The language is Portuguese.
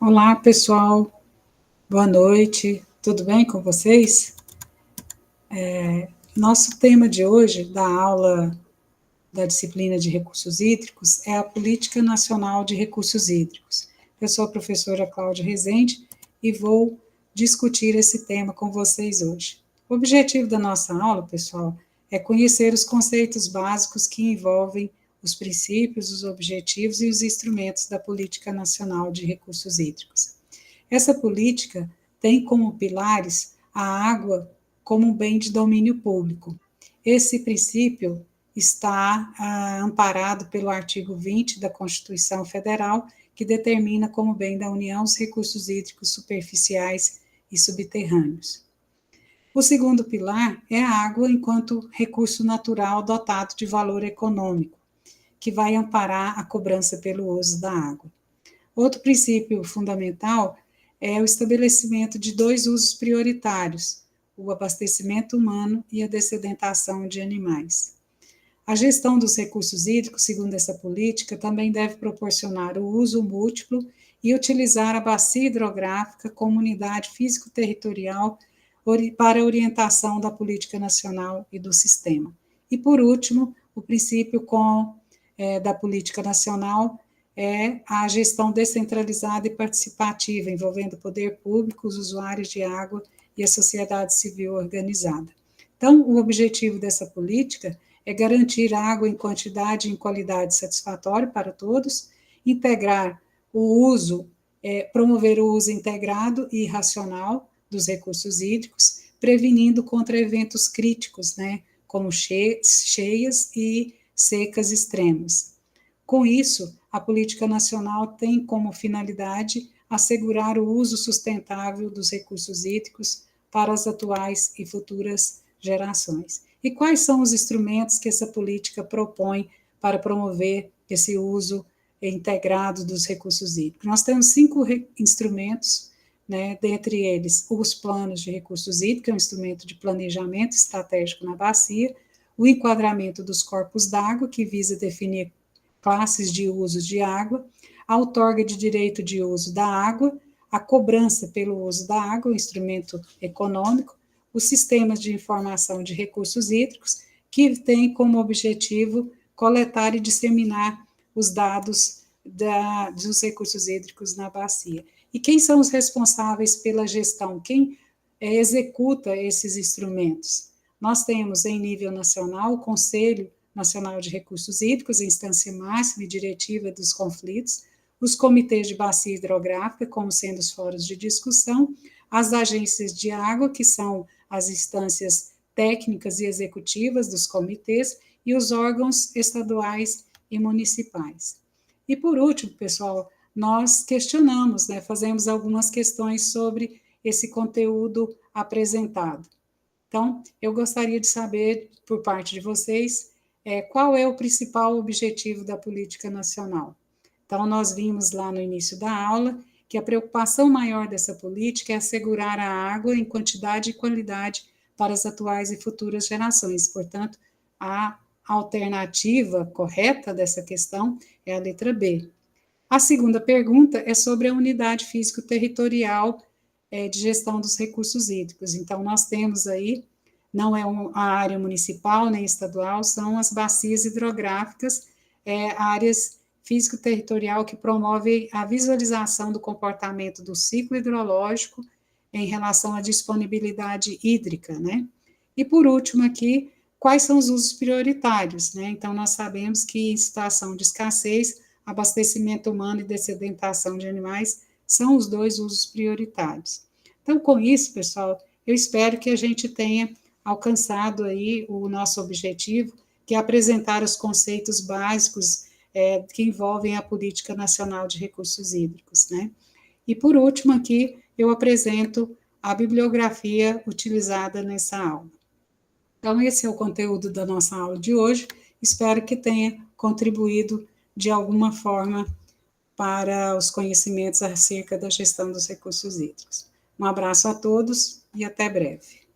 Olá, pessoal. Boa noite. Tudo bem com vocês? Nosso tema de hoje, da aula da disciplina de recursos hídricos, é a Política Nacional de Recursos Hídricos. Eu sou a professora Cláudia Rezende e vou discutir esse tema com vocês hoje. O objetivo da nossa aula, pessoal, é conhecer os conceitos básicos que envolvem os princípios, os objetivos e os instrumentos da Política Nacional de Recursos Hídricos. Essa política tem como pilares a água como um bem de domínio público. Esse princípio está amparado pelo artigo 20 da Constituição Federal, que determina como bem da União os recursos hídricos superficiais e subterrâneos. O segundo pilar é a água enquanto recurso natural dotado de valor econômico, que vai amparar a cobrança pelo uso da água. Outro princípio fundamental é o estabelecimento de dois usos prioritários, o abastecimento humano e a dessedentação de animais. A gestão dos recursos hídricos, segundo essa política, também deve proporcionar o uso múltiplo e utilizar a bacia hidrográfica como unidade físico-territorial para a orientação da política nacional e do sistema. E, por último, o princípio da política nacional é a gestão descentralizada e participativa, envolvendo o poder público, os usuários de água e a sociedade civil organizada. Então, o objetivo dessa política é garantir água em quantidade e em qualidade satisfatória para todos, integrar o uso, promover o uso integrado e racional dos recursos hídricos, prevenindo contra eventos críticos, né, como cheias e secas extremas. Com isso, a política nacional tem como finalidade assegurar o uso sustentável dos recursos hídricos para as atuais e futuras gerações. E quais são os instrumentos que essa política propõe para promover esse uso integrado dos recursos hídricos? Nós temos 5 instrumentos, né, dentre eles os planos de recursos hídricos, é um instrumento de planejamento estratégico na bacia, o enquadramento dos corpos d'água, que visa definir classes de uso de água, a outorga de direito de uso da água, a cobrança pelo uso da água, um instrumento econômico, os sistemas de informação de recursos hídricos, que tem como objetivo coletar e disseminar os dados dos recursos hídricos na bacia. E quem são os responsáveis pela gestão? Quem executa esses instrumentos? Nós temos, em nível nacional, o Conselho Nacional de Recursos Hídricos, instância máxima e diretiva dos conflitos, os comitês de bacia hidrográfica, como sendo os fóruns de discussão, as agências de água, que são as instâncias técnicas e executivas dos comitês, e os órgãos estaduais e municipais. E por último, pessoal, nós questionamos, né, fazemos algumas questões sobre esse conteúdo apresentado. Então, eu gostaria de saber, por parte de vocês, qual é o principal objetivo da política nacional. Então, nós vimos lá no início da aula que a preocupação maior dessa política é assegurar a água em quantidade e qualidade para as atuais e futuras gerações. Portanto, a alternativa correta dessa questão é a letra B. A segunda pergunta é sobre a unidade físico-territorial de gestão dos recursos hídricos. Então, nós temos aí, não é a área municipal nem estadual, são as bacias hidrográficas, áreas físico-territorial que promove a visualização do comportamento do ciclo hidrológico em relação à disponibilidade hídrica, né? E por último aqui, quais são os usos prioritários, né? Então, nós sabemos que em situação de escassez, abastecimento humano e dessedentação de animais são os 2 usos prioritários. Então, com isso, pessoal, eu espero que a gente tenha alcançado aí o nosso objetivo, que é apresentar os conceitos básicos que envolvem a Política Nacional de Recursos Hídricos, né? E, por último, aqui, eu apresento a bibliografia utilizada nessa aula. Então, esse é o conteúdo da nossa aula de hoje. Espero que tenha contribuído de alguma forma para os conhecimentos acerca da gestão dos recursos hídricos. Um abraço a todos e até breve.